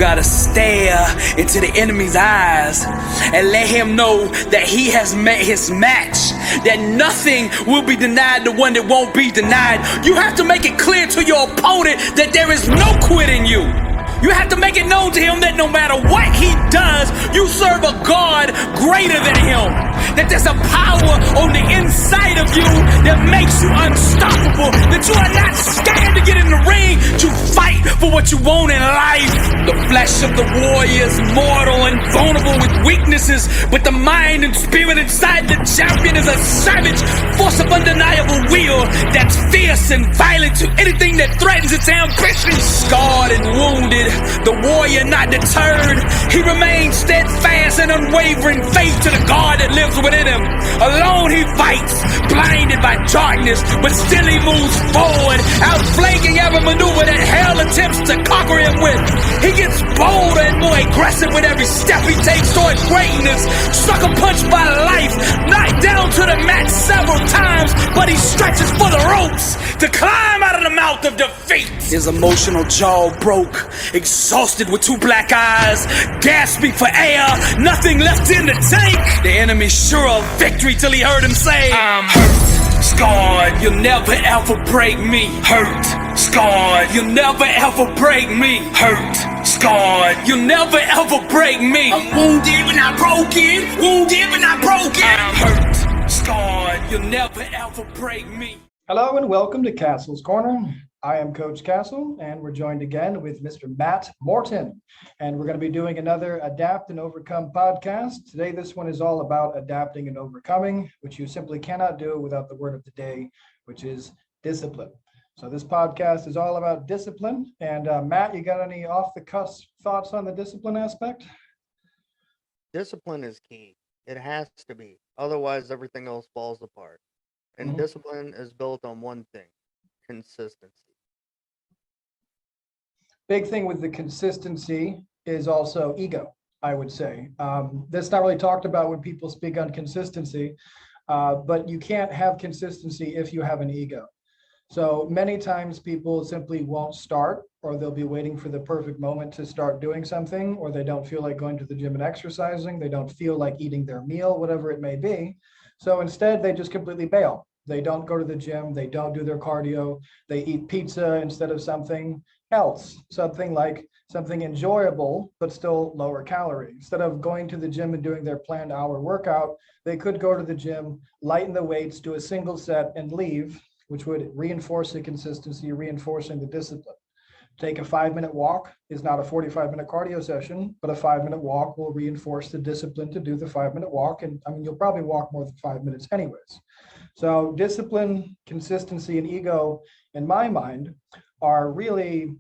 gotta stare into the enemy's eyes and let him know that he has met his match, that nothing will be denied the one that won't be denied. You have to make it clear to your opponent that there is no quit in you. You have to make it known to him that no matter what he does, you serve a God greater than him. That there's a power on the inside of you that makes you unstoppable. That you are not scared to get in the ring to fight for what you want in life. The flesh of the warrior is mortal and vulnerable with weaknesses, but the mind and spirit inside the champion is a savage force of undeniable will that's fierce and violent to anything that threatens its ambition. Scarred and wounded, the warrior not deterred. He remains steadfast and unwavering faith to the God that lives within him. Alone he fights, blinded by darkness, but still he moves forward, outflanking every maneuver that hell attempts to conquer him with. He gets bolder and more aggressive with every step he takes toward greatness. Sucker punched by life, knocked down to the mat several times, but he stretches for the ropes to climb out of the mouth of defeat. His emotional jaw broke, exhausted with two black eyes, gasping for air, nothing left in the tank. The enemy sure of victory till he heard him say, I'm hurt, scarred, you'll never ever break me. Hurt, scarred, you'll never ever break me. Hurt, scarred, you'll never ever break me. I'm wounded but not broken, wounded but not broken. I'm hurt, scarred, you'll never ever break me. Hello and welcome to Castle's Corner. I am Coach Castle, and we're joined again with Mr. Matt Morton. And we're going to be doing another Adapt and Overcome podcast. Today, this one is all about adapting and overcoming, which you simply cannot do without the word of the day, which is discipline. So this podcast is all about discipline. And Matt, you got any off-the-cuff thoughts on the discipline aspect? Discipline is key. It has to be. Otherwise, everything else falls apart. And discipline is built on one thing: consistency. Big thing with the consistency is also ego, I would say. That's not really talked about when people speak on consistency, but you can't have consistency if you have an ego. So many times people simply won't start, or they'll be waiting for the perfect moment to start doing something, or they don't feel like going to the gym and exercising. They don't feel like eating their meal, whatever it may be. So instead, they just completely bail. They don't go to the gym. They don't do their cardio. They eat pizza instead of something else, something enjoyable, but still lower calorie. Instead of going to the gym and doing their planned hour workout, they could go to the gym, lighten the weights, do a single set and leave, which would reinforce the consistency, reinforcing the discipline. Take a 5-minute walk is not a 45-minute cardio session, but a 5-minute walk will reinforce the discipline to do the 5-minute walk. And I mean, you'll probably walk more than 5 minutes anyways. So discipline, consistency, and ego, in my mind, are really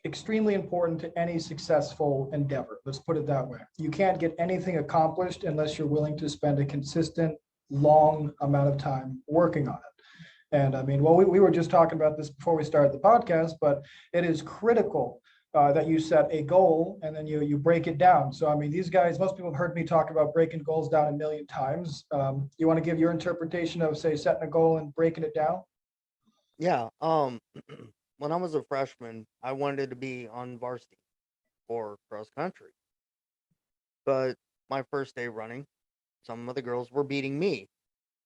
extremely important to any successful endeavor. Let's put it that way. You can't get anything accomplished unless you're willing to spend a consistent, long amount of time working on it. And I mean, well, we were just talking about this before we started the podcast, but it is critical that you set a goal and then you break it down. So, I mean, these guys, most people have heard me talk about breaking goals down a million times. You want to give your interpretation of, say, setting a goal and breaking it down? Yeah. When I was a freshman, I wanted to be on varsity for cross country. But my first day running, some of the girls were beating me,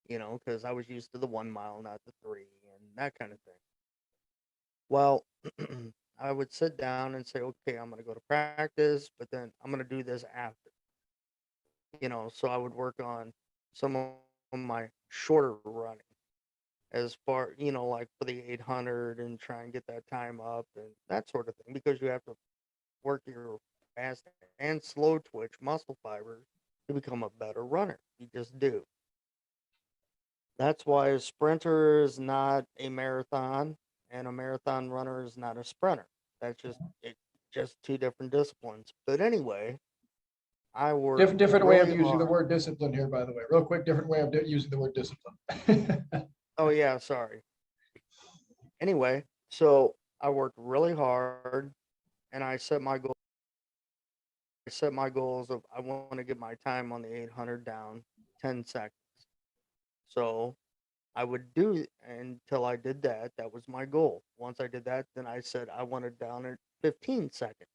because I was used to the 1 mile, not the 3, and that kind of thing. Well, I would sit down and say, okay, I'm going to go to practice, but then I'm going to do this after. So I would work on some of my shorter running as far, like for the 800 and try and get that time up and that sort of thing, because you have to work your fast and slow twitch muscle fibers to become a better runner. You just do. That's why a sprinter is not a marathon and a marathon runner is not a sprinter. That's just two different disciplines. But anyway, I work different way of really using the hard. word discipline here, by the way. Real quick, different way of using the word discipline. Oh yeah, sorry. Anyway, so I worked really hard and I set my goal. I set my goals of I want to get my time on the 800 down 10 seconds. So I would do until I did that. That was my goal. Once I did that, then I said I wanted down at 15 seconds.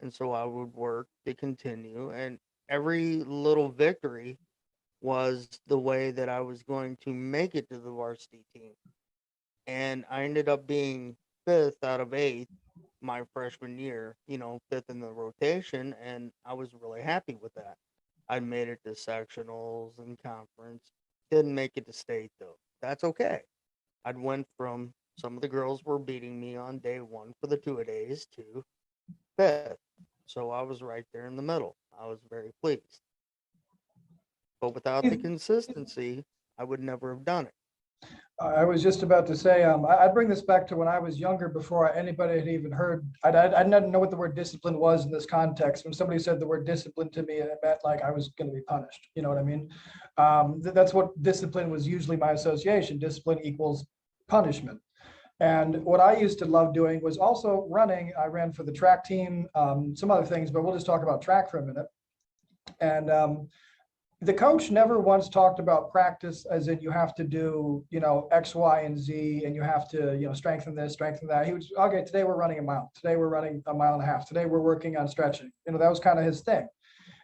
And so I would work to continue. And every little victory was the way that I was going to make it to the varsity team. And I ended up being fifth out of eighth my freshman year, fifth in the rotation. And I was really happy with that. I made it to sectionals and conference. Didn't make it to state, though. That's okay. I'd went from some of the girls were beating me on day one for the two-a-days to fifth. So I was right there in the middle. I was very pleased. But without the consistency, I would never have done it. I was just about to say, I bring this back to when I was younger, before anybody had even heard. I didn't know what the word discipline was in this context. When somebody said the word discipline to me, it meant like I was going to be punished. You know what I mean? That's what discipline was usually my association. Discipline equals punishment. And what I used to love doing was also running. I ran for the track team, some other things, but we'll just talk about track for a minute. And the coach never once talked about practice as in you have to do, X, Y, and Z, and you have to, strengthen this, strengthen that. He was, okay, today we're running a mile. Today we're running a mile and a half. Today we're working on stretching. That was kind of his thing.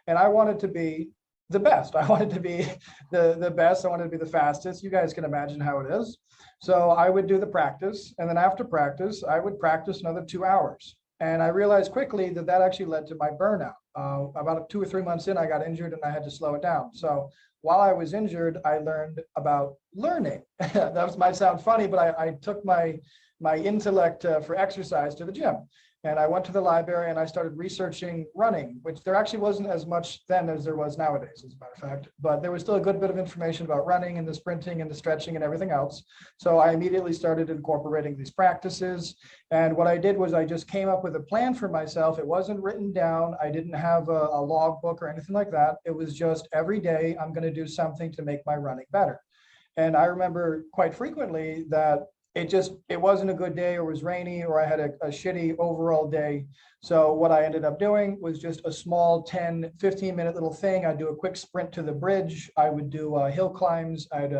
And I wanted to be the best. I wanted to be the best. I wanted to be the fastest. You guys can imagine how it is. So I would do the practice. And then after practice, I would practice another 2 hours. And I realized quickly that actually led to my burnout. About 2 or 3 months in, I got injured and I had to slow it down. So while I was injured, I learned about learning. That might sound funny, but I took my intellect for exercise to the gym. And I went to the library and I started researching running, which there actually wasn't as much then as there was nowadays, as a matter of fact. But there was still a good bit of information about running and the sprinting and the stretching and everything else. So I immediately started incorporating these practices. And what I did was I just came up with a plan for myself. It wasn't written down. I didn't have a log book or anything like that. It was just every day I'm going to do something to make my running better. And I remember quite frequently that it wasn't a good day, or was rainy, or I had a shitty overall day. So what I ended up doing was just a small 10, 15-minute little thing. I'd do a quick sprint to the bridge. I would do hill climbs. I'd,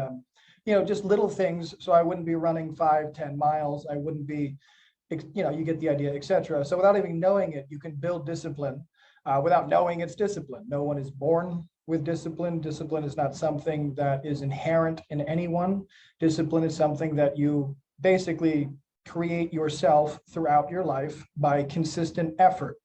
just little things. So I wouldn't be running 5, 10 miles. I wouldn't be, you get the idea, etc. So without even knowing it, you can build discipline. Without knowing it's discipline. No one is born with discipline. Discipline is not something that is inherent in anyone. Discipline is something that you basically create yourself throughout your life by consistent effort.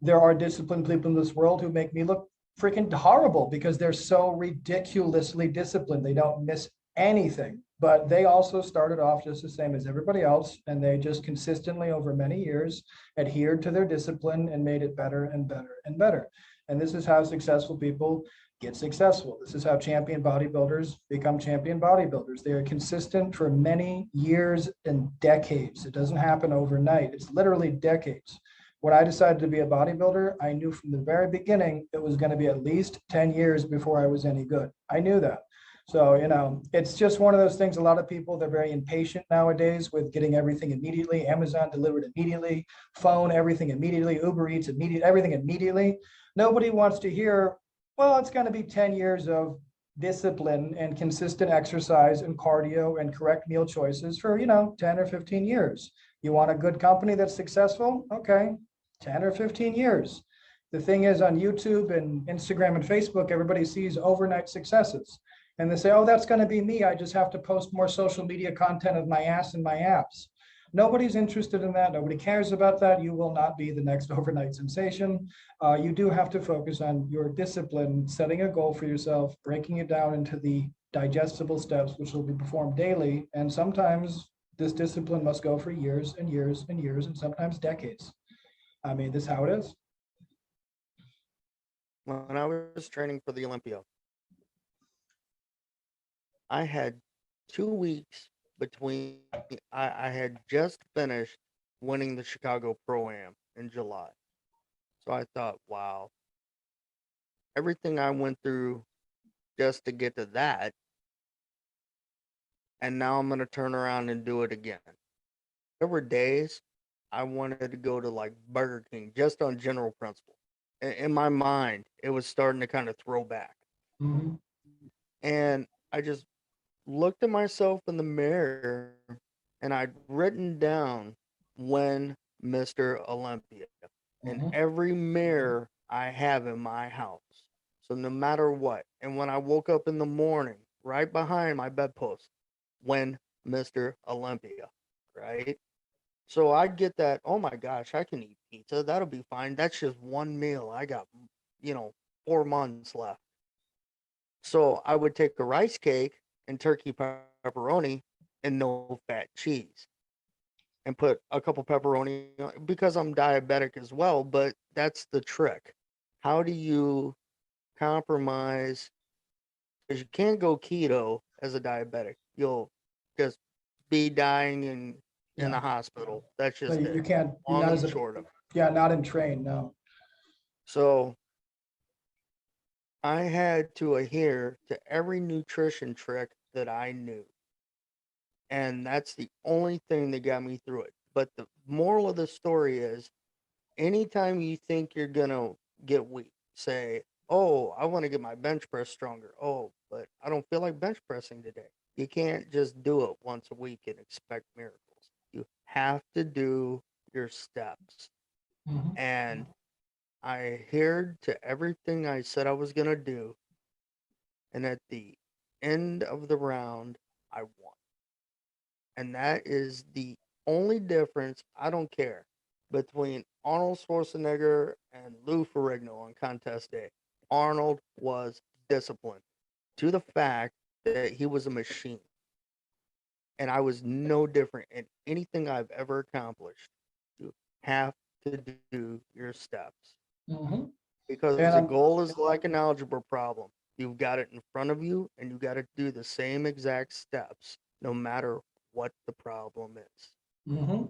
There are disciplined people in this world who make me look freaking horrible because they're so ridiculously disciplined. They don't miss anything, but they also started off just the same as everybody else. And they just consistently over many years adhered to their discipline and made it better and better and better. And this is how successful people get successful. This is how champion bodybuilders become champion bodybuilders. They are consistent for many years and decades. It doesn't happen overnight. It's literally decades. When I decided to be a bodybuilder, I knew from the very beginning it was going to be at least 10 years before I was any good. I knew that. So, it's just one of those things. A lot of people, they're very impatient nowadays with getting everything immediately. Amazon delivered immediately, phone, everything immediately, Uber Eats, everything immediately. Nobody wants to hear, well, it's going to be 10 years of discipline and consistent exercise and cardio and correct meal choices for, 10 or 15 years. You want a good company that's successful? Okay, 10 or 15 years. The thing is, on YouTube and Instagram and Facebook, everybody sees overnight successes. And they say, oh, that's going to be me. I just have to post more social media content of my ass and my abs. Nobody's interested in that. Nobody cares about that. You will not be the next overnight sensation. You do have to focus on your discipline, setting a goal for yourself, breaking it down into the digestible steps, which will be performed daily. And sometimes this discipline must go for years and years and years, and sometimes decades. I mean, this is how it is. When I was training for the Olympia, I had 2 weeks between, I had just finished winning the Chicago Pro-Am in July. So I thought, wow, everything I went through just to get to that, and now I'm going to turn around and do it again. There were days I wanted to go to like Burger King just on general principle. In my mind, it was starting to kind of throw back. Mm-hmm. And I just looked at myself in the mirror and I'd written down when Mr. Olympia. in every mirror I have in my house. So no matter what, and when I woke up in the morning, right behind my bedpost, when Mr. Olympia, right? So I'd get that, oh my gosh, I can eat pizza. That'll be fine. That's just one meal. I got, 4 months left. So I would take a rice cake and turkey pepperoni and no fat cheese and put a couple pepperoni because I'm diabetic as well. But that's the trick. How do you compromise? Because you can't go keto as a diabetic. You'll just be dying in the hospital. That's So just you it. can't, Long not and as a, short of it. yeah, not in train, no. So I had to adhere to every nutrition trick that I knew. And that's the only thing that got me through it. But the moral of the story is anytime you think you're going to get weak, say, oh, I want to get my bench press stronger. Oh, but I don't feel like bench pressing today. You can't just do it once a week and expect miracles. You have to do your steps. And I adhered to everything I said I was going to do. And at the end of the round, I won. And that is the only difference, I don't care, between Arnold Schwarzenegger and Lou Ferrigno on contest day. Arnold was disciplined to the fact that he was a machine. And I was no different in anything I've ever accomplished. You have to do your steps. Because the goal is like an algebra problem. You've got it in front of you, and you got to do the same exact steps, no matter what the problem is.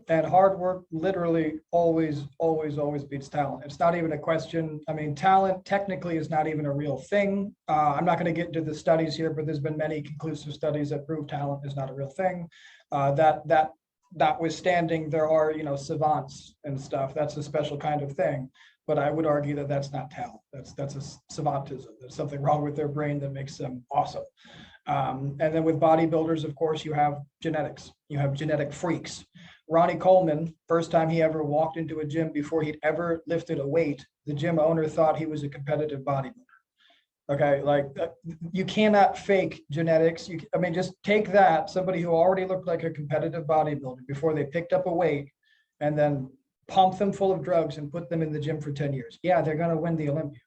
And hard work literally always beats talent. It's not even a question. I mean, talent technically is not even a real thing. I'm not going to get into the studies here, but there's been many conclusive studies that prove talent is not a real thing. That notwithstanding, there are, savants and stuff. That's a special kind of thing. But I would argue that that's not talent. That's a savantism. There's something wrong with their brain that makes them awesome. And then with bodybuilders, of course, you have genetics. You have genetic freaks. Ronnie Coleman, first time he ever walked into a gym before he'd ever lifted a weight, the gym owner thought he was a competitive bodybuilder. Okay, like you cannot fake genetics. Just take that, somebody who already looked like a competitive bodybuilder before they picked up a weight, and then pump them full of drugs and put them in the gym for 10 years. Yeah, they're going to win the Olympia.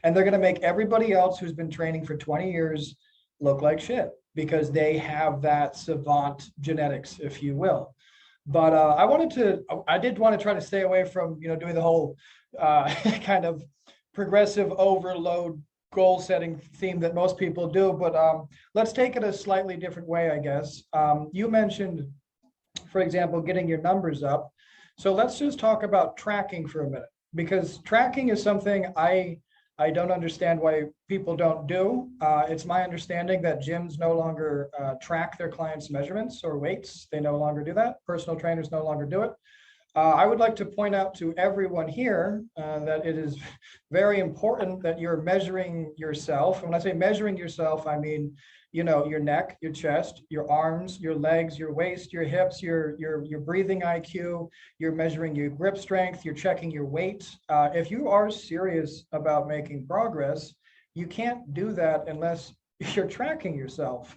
And they're going to make everybody else who's been training for 20 years look like shit because they have that savant genetics, if you will. But I did want to try to stay away from, doing the whole kind of progressive overload goal setting theme that most people do. But let's take it a slightly different way, I guess. You mentioned, for example, getting your numbers up. So let's just talk about tracking for a minute, because tracking is something I don't understand why people don't do. It's my understanding that gyms no longer track their clients' measurements or weights. They no longer do that. Personal trainers no longer do it. I would like to point out to everyone here that it is very important that you're measuring yourself. And when I say measuring yourself, I mean, your neck, your chest, your arms, your legs, your waist, your hips, your breathing IQ, you're measuring your grip strength, you're checking your weight. If you are serious about making progress, you can't do that unless you're tracking yourself.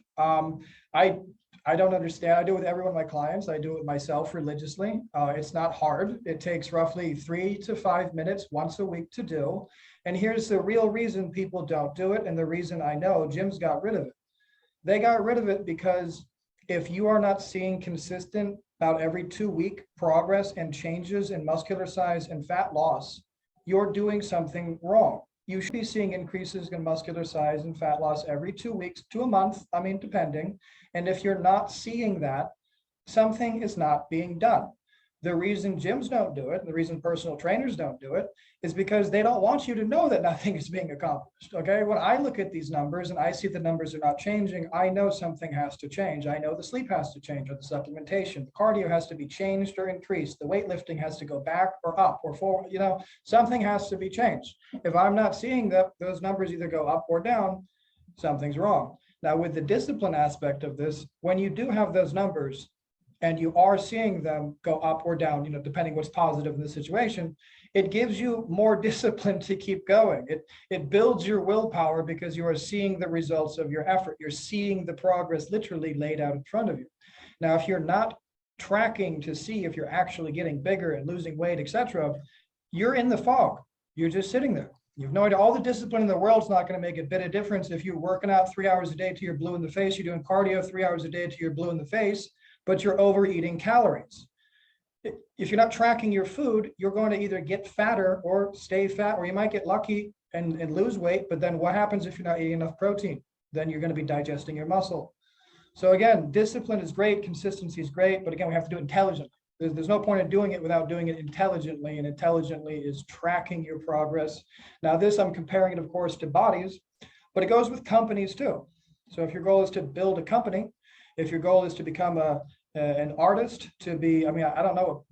I don't understand. I do it with every one of my clients. I do it myself religiously. It's not hard. It takes roughly 3 to 5 minutes once a week to do. And here's the real reason people don't do it. And the reason I know gyms got rid of it. They got rid of it because if you are not seeing consistent about every 2-week progress and changes in muscular size and fat loss, you're doing something wrong. You should be seeing increases in muscular size and fat loss every 2 weeks to a month, depending. And if you're not seeing that, something is not being done. The reason gyms don't do it, and the reason personal trainers don't do it, is because they don't want you to know that nothing is being accomplished, okay? When I look at these numbers and I see the numbers are not changing, I know something has to change. I know the sleep has to change or the supplementation. The cardio has to be changed or increased. The weightlifting has to go back or up or forward, something has to be changed. If I'm not seeing that those numbers either go up or down, something's wrong. Now, with the discipline aspect of this, when you do have those numbers, and you are seeing them go up or down, depending what's positive in the situation, it gives you more discipline to keep going. It builds your willpower because you are seeing the results of your effort. You're seeing the progress literally laid out in front of you. Now, if you're not tracking to see if you're actually getting bigger and losing weight, etc., you're in the fog. You're just sitting there. You have no idea. All the discipline in the world's not going to make a bit of difference if you're working out 3 hours a day till you're blue in the face. You're doing cardio 3 hours a day till you're blue in the face, but you're overeating calories. If you're not tracking your food, you're going to either get fatter or stay fat, or you might get lucky and lose weight. But then what happens if you're not eating enough protein? Then you're going to be digesting your muscle. So again, discipline is great, consistency is great, but again, we have to do it intelligently. There's no point in doing it without doing it intelligently, and intelligently is tracking your progress. Now this, I'm comparing it, of course, to bodies, but it goes with companies too. So if your goal is to build a company, if your goal is to become an artist, to be, I mean, I don't know,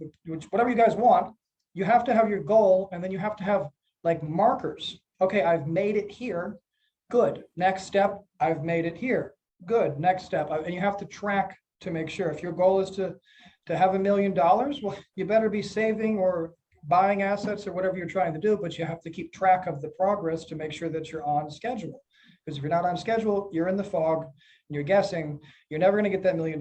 whatever you guys want, you have to have your goal, and then you have to have like markers. Okay, I've made it here. Good. Next step, I've made it here. Good. Next step. And you have to track to make sure. If your goal is to have $1 million, well, you better be saving or buying assets or whatever you're trying to do, but you have to keep track of the progress to make sure that you're on schedule. Because if you're not on schedule, you're in the fog and you're guessing. You're never going to get that $1 million.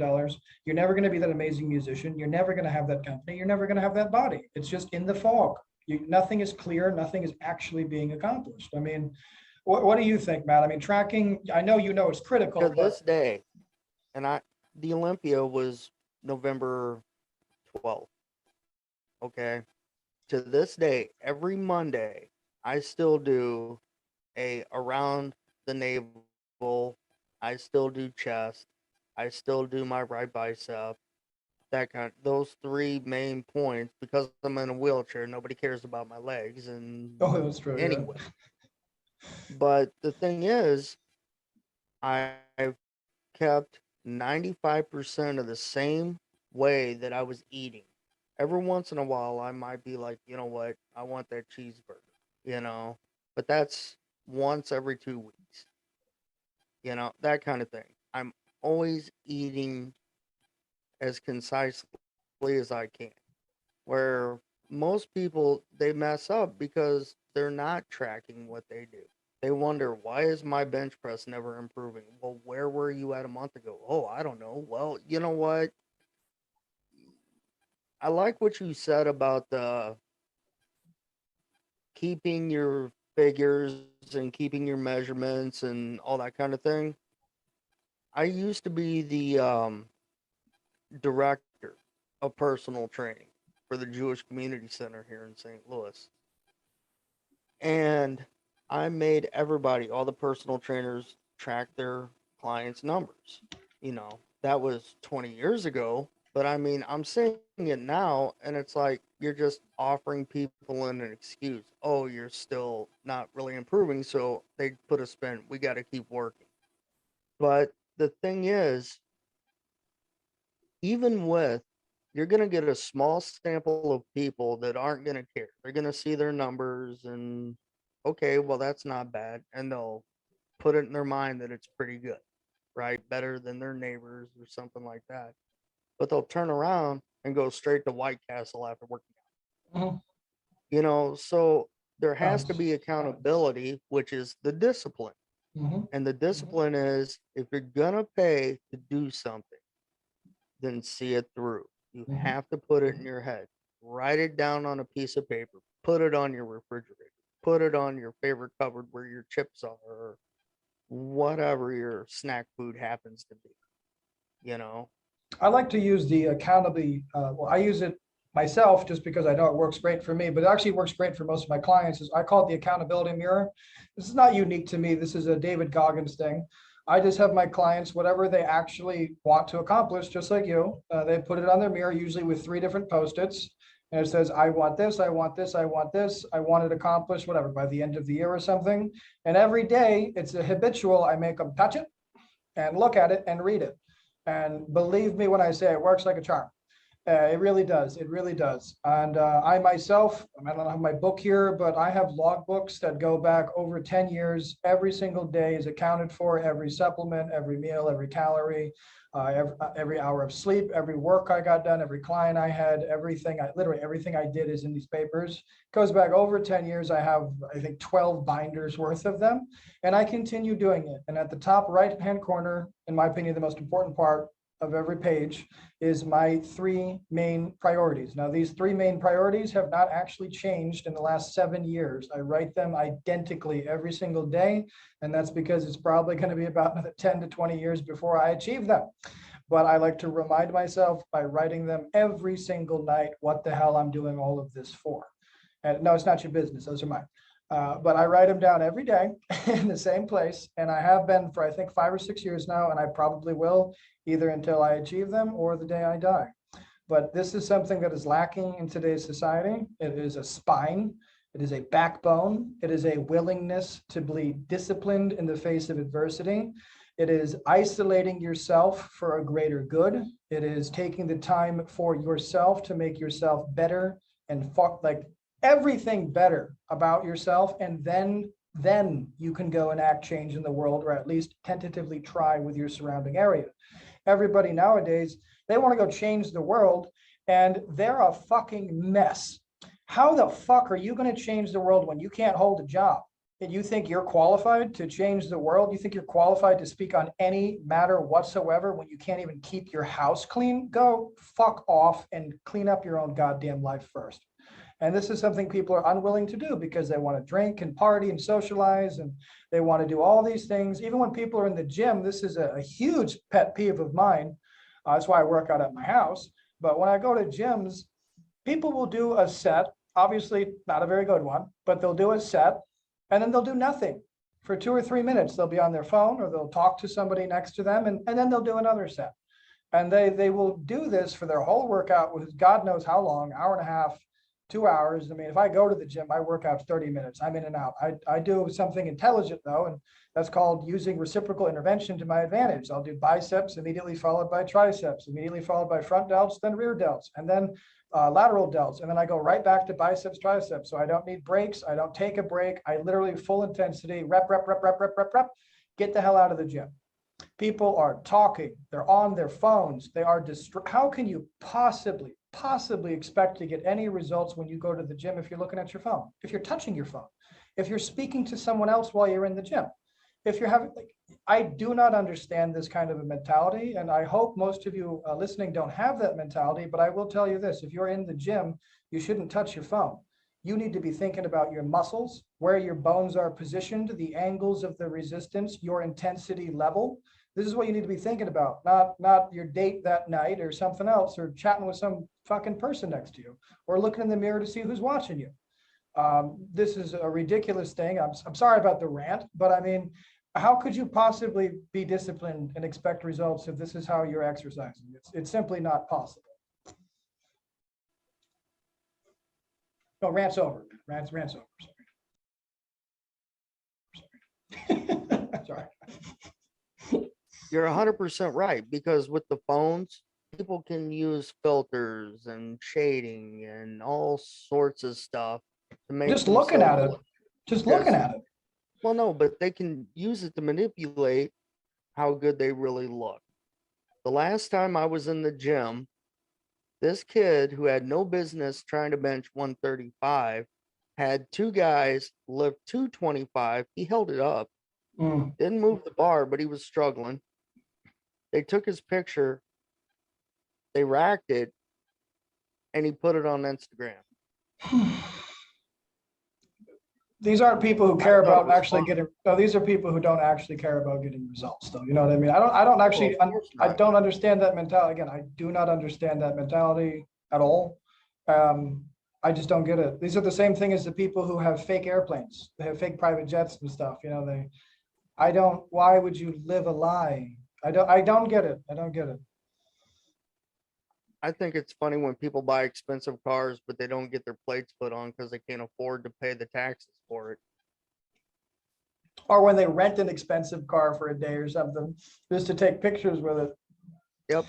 You're never going to be that amazing musician. You're never going to have that company. You're never going to have that body. It's just in the fog. Nothing is clear. Nothing is actually being accomplished. I mean, what do you think, Matt? I mean, tracking, I know you know it's critical. To this day, and the Olympia was November 12th. Okay. To this day, every Monday, I still do a around the navel. I still do chest. I still do my right bicep. Those 3 main points, because I'm in a wheelchair, nobody cares about my legs. And that's true. Anyway. Yeah. But the thing is, I've kept 95% of the same way that I was eating. Every once in a while, I might be like, you know what, I want that cheeseburger, but that's once every 2 weeks, that kind of thing. I'm always eating as concisely as I can, where most people, they mess up because they're not tracking what they do. They wonder, why is my bench press never improving? Well, where were you at a month ago? Oh, I don't know. Well, you know what? I like what you said about keeping your figures and keeping your measurements and all that kind of thing. I used to be the director of personal training for the Jewish Community Center here in St. Louis. And I made everybody, all the personal trainers, track their clients' numbers. That was 20 years ago, but I mean, I'm saying it now, and it's like you're just offering people an excuse. Oh, you're still not really improving, so they put a spin. We got to keep working. But the thing is, even with, you're going to get a small sample of people that aren't going to care. They're going to see their numbers and, okay, well, that's not bad. And they'll put it in their mind that it's pretty good, right? Better than their neighbors or something like that. But they'll turn around and go straight to White Castle after working out. Mm-hmm. So there has to be accountability, which is the discipline. Mm-hmm. And the discipline is, if you're going to pay to do something, then see it through. You have to put it in your head. Write it down on a piece of paper. Put it on your refrigerator. Put it on your favorite cupboard where your chips are, or whatever your snack food happens to be. I like to use the accountability. Well, I use it myself just because I know it works great for me, but it actually works great for most of my clients. I call it the accountability mirror. This is not unique to me. This is a David Goggins thing. I just have my clients, whatever they actually want to accomplish, just like you, they put it on their mirror, usually with 3 different Post-its. And it says, I want this, I want this, I want this, I want it accomplished, whatever, by the end of the year or something. And every day it's a habitual, I make them touch it and look at it and read it. And believe me when I say it works like a charm. It really does. It really does. And I myself, I don't have my book here, but I have logbooks that go back over 10 years. Every single day is accounted for, every supplement, every meal, every calorie, every hour of sleep, every work I got done, every client I had, everything, literally everything I did is in these papers. It goes back over 10 years. I have, I think, 12 binders worth of them, and I continue doing it. And at the top right-hand corner, in my opinion, the most important part of every page is my 3 main priorities. Now, these 3 main priorities have not actually changed in the last 7 years. I write them identically every single day, and that's because it's probably going to be about another 10 to 20 years before I achieve them. But I like to remind myself by writing them every single night what the hell I'm doing all of this for. And no, it's not your business. Those are mine. But I write them down every day in the same place. And I have been for, I think, 5 or 6 years now, and I probably will either until I achieve them or the day I die. But this is something that is lacking in today's society. It is a spine. It is a backbone. It is a willingness to be disciplined in the face of adversity. It is isolating yourself for a greater good. It is taking the time for yourself to make yourself better and like everything better about yourself. And then you can go and act change in the world, or at least tentatively try with your surrounding area. Everybody nowadays, they want to go change the world, and they're a fucking mess. How the fuck are you going to change the world when you can't hold a job? And you think you're qualified to change the world? You think you're qualified to speak on any matter whatsoever when you can't even keep your house clean? Go fuck off and clean up your own goddamn life first. And this is something people are unwilling to do because they want to drink and party and socialize, and they want to do all these things. Even when people are in the gym, this is a huge pet peeve of mine. That's why I work out at my house. But when I go to gyms, people will do a set, obviously not a very good one, but they'll do a set and then they'll do nothing for 2 or 3 minutes. They'll be on their phone or they'll talk to somebody next to them, and then they'll do another set. And they will do this for their whole workout, which is God knows how long, hour and a half, 2 hours. I mean, if I go to the gym, I work out 30 minutes. I'm in and out. I do something intelligent though, and that's called using reciprocal intervention to my advantage. I'll do biceps immediately followed by triceps, immediately followed by front delts, then rear delts, and then lateral delts. And then I go right back to biceps, triceps. So I don't need breaks. I don't take a break. I literally full intensity, rep, get the hell out of the gym. People are talking. They're on their phones. They are how can you possibly expect to get any results when you go to the gym if you're looking at your phone, if you're touching your phone, if you're speaking to someone else while you're in the gym, if you're having, like, I do not understand this kind of a mentality. And I hope most of you listening don't have that mentality, but I will tell you this: if you're in the gym, you shouldn't touch your phone. You need to be thinking about your muscles, where your bones are positioned, the angles of the resistance, your intensity level. This is what you need to be thinking about, not your date that night or something else, or chatting with some fucking person next to you, or looking in the mirror to see who's watching you. This is a ridiculous thing. I'm sorry about the rant, but I mean, how could you possibly be disciplined and expect results if this is how you're exercising? It's simply not possible. No, rant's over. Rant's over. Sorry. Sorry. You're 100% right, because with the phones, people can use filters and shading and all sorts of stuff to make just looking at it. Just looking at it. Well, no, but they can use it to manipulate how good they really look. The last time I was in the gym, this kid who had no business trying to bench 135 had 2 guys lift 225. He held it up, didn't move the bar, but he was struggling. They took his picture, they racked it, and he put it on Instagram. These aren't people who care about actually getting. No, these are people who don't actually care about getting results, though. You know what I mean? I don't actually. I don't understand that mentality. Again, I do not understand that mentality at all. I just don't get it. These are the same thing as the people who have fake airplanes. They have fake private jets and stuff. You know, I don't. Why would you live a lie? I don't get it. I don't get it. I think it's funny when people buy expensive cars, but they don't get their plates put on because they can't afford to pay the taxes for it. Or when they rent an expensive car for a day or something, just to take pictures with it. Yep.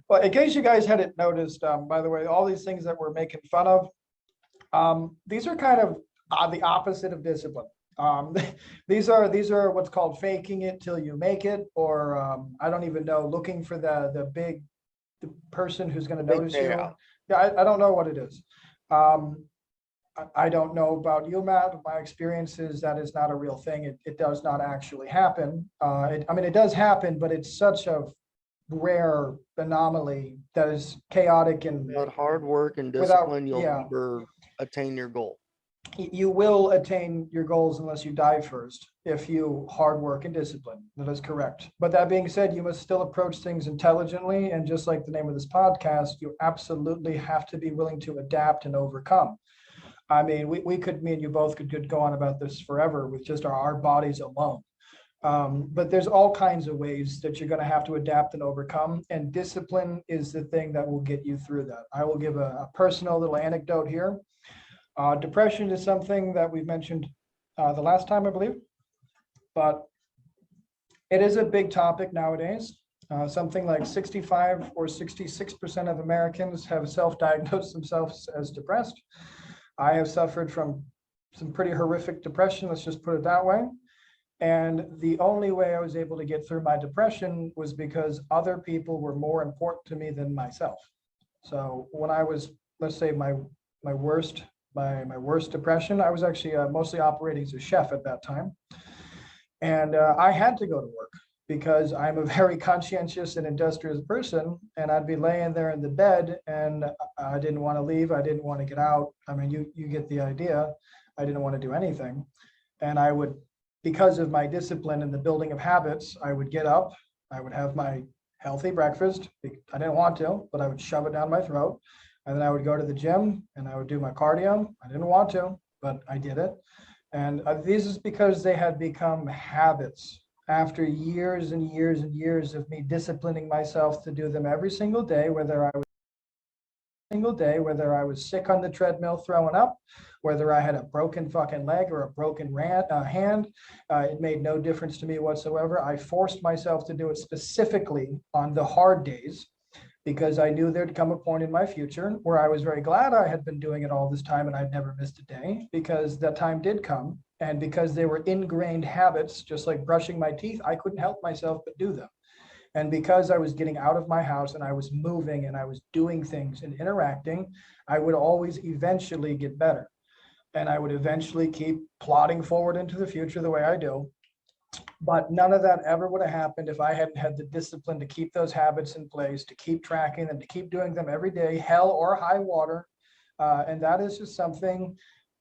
Well, in case you guys hadn't noticed, by the way, all these things that we're making fun of, these are kind of the opposite of discipline. Um, these are what's called faking it till you make it, or I don't even know, looking for the big the person who's going to Big notice you. payout. Yeah, I don't know what it is. Um, I don't know about you, Matt. My experience is that is not a real thing. It does not actually happen. I mean, it does happen, but it's such a rare anomaly that is chaotic and Without hard work and without, discipline, you'll yeah, never attain your goal. you will attain your goals unless you die first, if you hard work and discipline. That is correct. But that being said, you must still approach things intelligently. And just like the name of this podcast, you absolutely have to be willing to adapt and overcome. I mean, we could, me and you both could go on about this forever with just our bodies alone. But there's all kinds of ways that you're going to have to adapt and overcome. And discipline is the thing that will get you through that. I will give a personal little anecdote here. Depression is something that we've mentioned the last time, I believe, but it is a big topic nowadays. Something like 65 or 66% of Americans have self-diagnosed themselves as depressed. I have suffered from some pretty horrific depression, let's just put it that way. And the only way I was able to get through my depression was because other people were more important to me than myself. So when I was, let's say, my worst depression, I was actually mostly operating as a chef at that time. And I had to go to work because I'm a very conscientious and industrious person. And I'd be laying there in the bed and I didn't want to leave. I didn't want to get out. I mean, you get the idea. I didn't want to do anything. And I would, because of my discipline and the building of habits, I would get up, I would have my healthy breakfast. I didn't want to, but I would shove it down my throat. And then I would go to the gym and I would do my cardio. I didn't want to, but I did it. And this is because they had become habits after years and years and years of me disciplining myself to do them every single day, whether I was sick on the treadmill throwing up, whether I had a broken fucking leg or a broken hand, it made no difference to me whatsoever. I forced myself to do it specifically on the hard days because I knew there'd come a point in my future where I was very glad I had been doing it all this time and I'd never missed a day, because that time did come. And because they were ingrained habits, just like brushing my teeth, I couldn't help myself but do them. And because I was getting out of my house and I was moving and I was doing things and interacting, I would always eventually get better. And I would eventually keep plodding forward into the future the way I do. But none of that ever would have happened if I hadn't had the discipline to keep those habits in place, to keep tracking them, to keep doing them every day, hell or high water. And that is just something,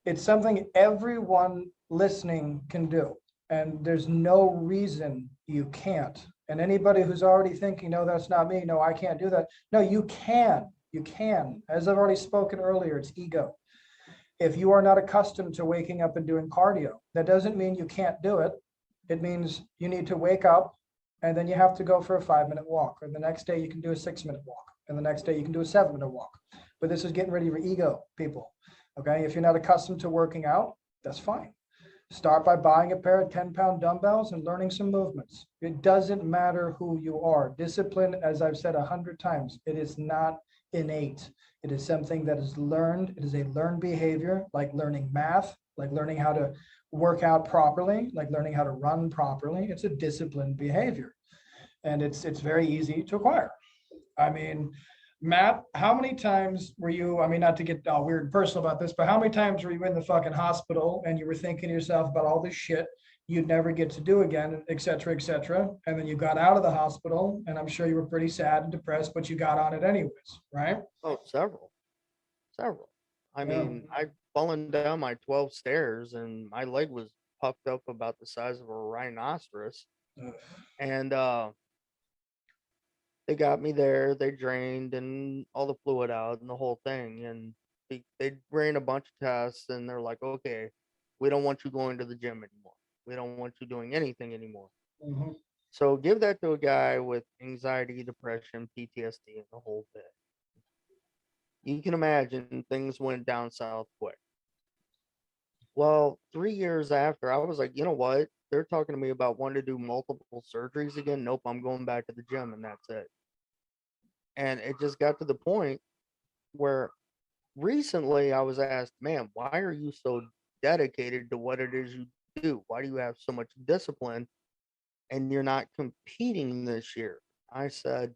it's something everyone listening can do. And there's no reason you can't. And anybody who's already thinking, no, that's not me, no, I can't do that. No, you can. You can. As I've already spoken earlier, it's ego. If you are not accustomed to waking up and doing cardio, that doesn't mean you can't do it. It means you need to wake up and then you have to go for a 5-minute walk. Or the next day you can do a 6-minute walk. And the next day you can do a 7-minute walk. But this is getting rid of your ego, people. Okay, if you're not accustomed to working out, that's fine. Start by buying a pair of 10-pound dumbbells and learning some movements. It doesn't matter who you are. Discipline, as I've said 100 times, it is not innate. It is something that is learned. It is a learned behavior, like learning math, like learning how to work out properly, like learning how to run properly. It's a disciplined behavior. And it's very easy to acquire. I mean, Matt, how many times were you, I mean, not to get weird and personal about this, but how many times were you in the fucking hospital and you were thinking to yourself about all this shit you'd never get to do again, et cetera, and then you got out of the hospital and I'm sure you were pretty sad and depressed, but you got on it anyways, right? Oh, several. I mean, I'd fallen down my 12 stairs and my leg was puffed up about the size of a rhinoceros. Ugh. And they got me there, they drained and all the fluid out and the whole thing. And they ran a bunch of tests and they're like, okay, we don't want you going to the gym anymore. We don't want you doing anything anymore. Mm-hmm. So give that to a guy with anxiety, depression, PTSD, and the whole bit. You can imagine things went down south quick. Well, 3 years after, I was like, you know what? They're talking to me about wanting to do multiple surgeries again. Nope, I'm going back to the gym and that's it. And it just got to the point where recently I was asked, man, why are you so dedicated to what it is you do? Why do you have so much discipline and you're not competing this year? I said,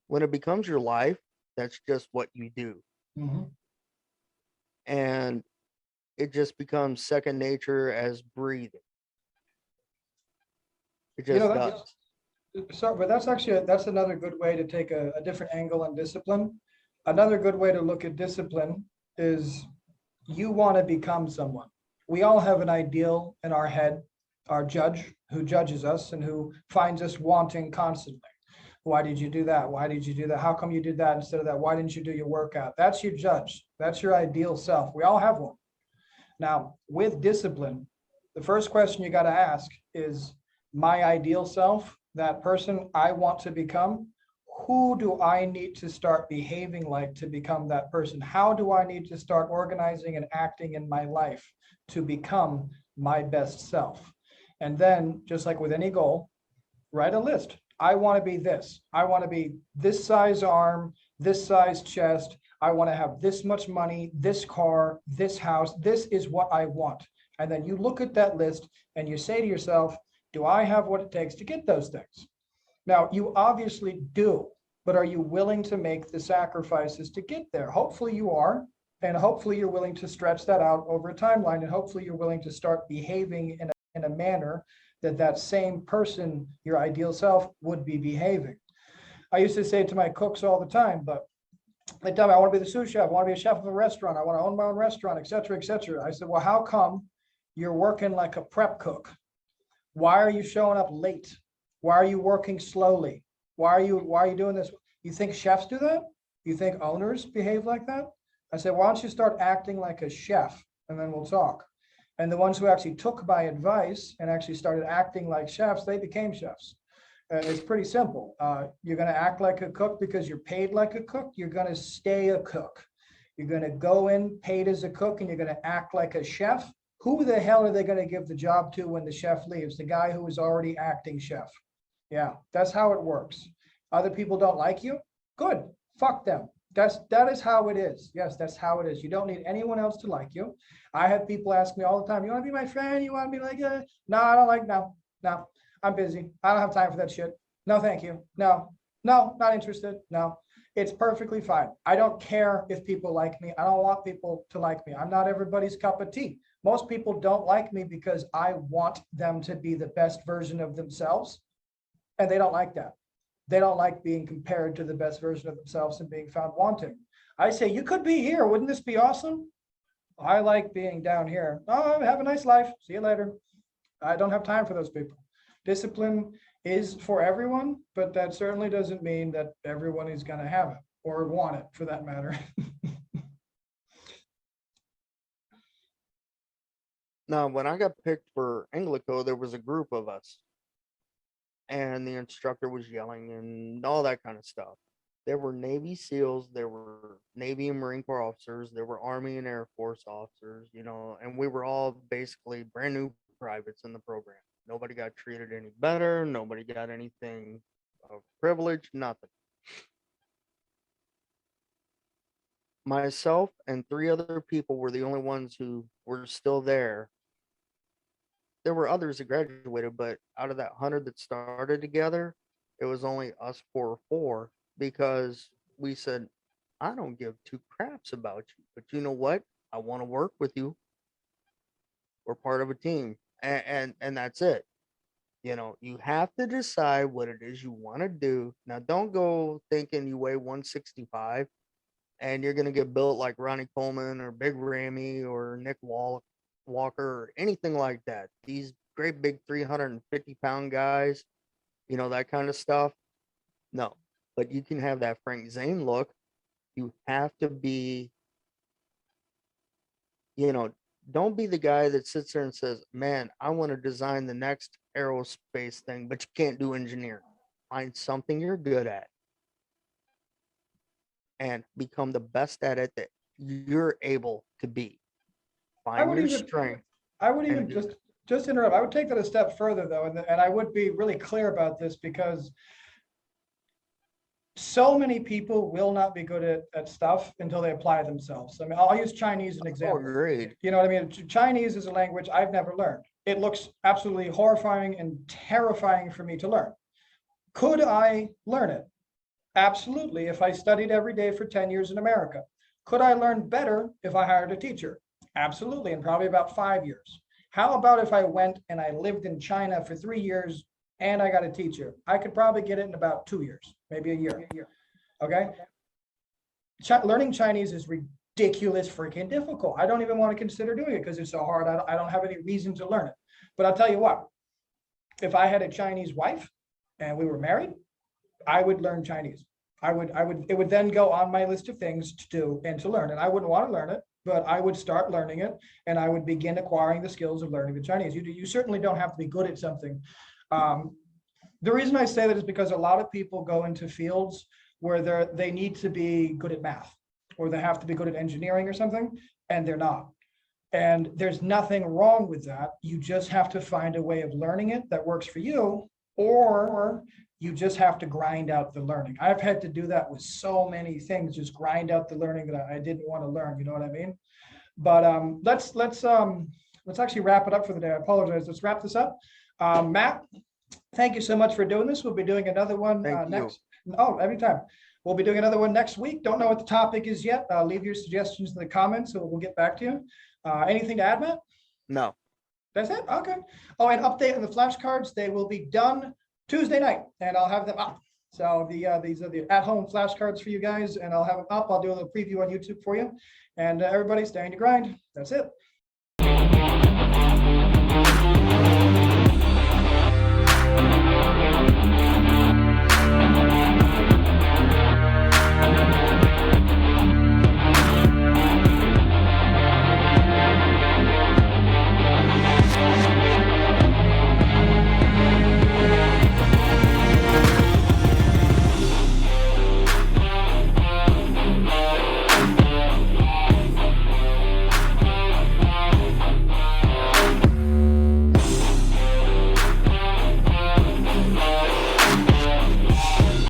when it becomes your life, that's just what you do. Mhm. And it just becomes second nature as breathing. It You know, just does. so, but that's actually, that's another good way to take a different angle on discipline. Another good way to look at discipline is you want to become someone. We all have an ideal in our head, our judge who judges us and who finds us wanting constantly. Why did you do that? Why did you do that? How come you did that instead of that? Why didn't you do your workout? That's your judge. That's your ideal self. We all have one. Now, with discipline, the first question you got to ask is, my ideal self, that person I want to become, who do I need to start behaving like to become that person? How do I need to start organizing and acting in my life to become my best self? And then, just like with any goal, write a list. I want to be this. I want to be this size arm, this size chest. I want to have this much money, this car, this house. This is what I want. And then you look at that list and you say to yourself, do I have what it takes to get those things? Now, you obviously do, but are you willing to make the sacrifices to get there? Hopefully you are, and hopefully you're willing to stretch that out over a timeline, and hopefully you're willing to start behaving in a manner that that same person, your ideal self, would be behaving. I used to say to my cooks all the time, but they tell me, I want to be the sous chef, I want to be a chef of a restaurant, I want to own my own restaurant, et cetera, et cetera. I said, well, how come you're working like a prep cook? Why are you showing up late? Why are you working slowly? Why are you doing this? You think chefs do that? You think owners behave like that? I said, why don't you start acting like a chef, and then we'll talk. And the ones who actually took my advice and actually started acting like chefs, they became chefs. It's pretty simple. You're going to act like a cook because you're paid like a cook. You're going to stay a cook. You're going to go in paid as a cook, and you're going to act like a chef. Who the hell are they going to give the job to when the chef leaves? The guy who is already acting chef. Yeah, that's how it works. Other people don't like you? Good. Fuck them. That is how it is. Yes, that's how it is. You don't need anyone else to like you. I have people ask me all the time, you want to be my friend? You want to be like, no, I don't like, no, I'm busy. I don't have time for that shit. No, thank you. No, not interested. No, it's perfectly fine. I don't care if people like me. I don't want people to like me. I'm not everybody's cup of tea. Most people don't like me because I want them to be the best version of themselves. And they don't like that. They don't like being compared to the best version of themselves and being found wanting. I say, you could be here. Wouldn't this be awesome? I like being down here. Oh, have a nice life. See you later. I don't have time for those people. Discipline is for everyone, but that certainly doesn't mean that everyone is going to have it or want it, for that matter. Now, when I got picked for Anglico, there was a group of us, and the instructor was yelling and all that kind of stuff. There were Navy SEALs, there were Navy and Marine Corps officers, there were Army and Air Force officers, and we were all basically brand new privates in the program. Nobody got treated any better. Nobody got anything of privilege, nothing. Myself and 3 other people were the only ones who were still there. There were others that graduated, but out of that 100 that started together, it was only us 4 or 4, because we said, I don't give 2 craps about you, but you know what? I want to work with you. We're part of a team, and that's it. You have to decide what it is you want to do. Now, don't go thinking you weigh 165 and you're going to get built like Ronnie Coleman or Big Ramy or Nick Walker or anything like that. These great big 350-pound guys, that kind of stuff. No, but you can have that Frank Zane look. You have to be, don't be the guy that sits there and says, man, I want to design the next aerospace thing, but you can't do engineering. Find something you're good at and become the best at it that you're able to be. Find your strength. I would even just interrupt. I would take that a step further, though, and I would be really clear about this, because so many people will not be good at stuff until they apply it themselves. I mean, I'll use Chinese as an example. Agreed. You know what I mean? Chinese is a language I've never learned. It looks absolutely horrifying and terrifying for me to learn. Could I learn it? Absolutely, if I studied every day for 10 years in America. Could I learn better if I hired a teacher? Absolutely, in probably about 5 years. How about if I went and I lived in China for 3 years and I got a teacher? I could probably get it in about 2 years, maybe a year. Okay. Learning Chinese is ridiculous freaking difficult. I don't even want to consider doing it because it's so hard. I don't have any reason to learn it. But I'll tell you what, if I had a Chinese wife and we were married, I would learn Chinese. It would then go on my list of things to do and to learn. And I wouldn't want to learn it, but I would start learning it and I would begin acquiring the skills of learning the Chinese. You certainly don't have to be good at something. The reason I say that is because a lot of people go into fields where they need to be good at math or they have to be good at engineering or something, and they're not. And there's nothing wrong with that. You just have to find a way of learning it that works for you, or you just have to grind out the learning. I've had to do that with so many things, just grind out the learning that I didn't want to learn. You know what I mean? But let's actually wrap it up for the day. I apologize. Let's wrap this up. Matt, thank you so much for doing this. We'll be doing another one next. Oh, every time. We'll be doing another one next week. Don't know what the topic is yet. Leave your suggestions in the comments, so we'll get back to you. Anything to add, Matt? No. That's it? Okay. Oh, and update on the flashcards. They will be done Tuesday night, and I'll have them up. So these are the at-home flashcards for you guys, and I'll have them up. I'll do a little preview on YouTube for you. And everybody, stay on your grind. That's it.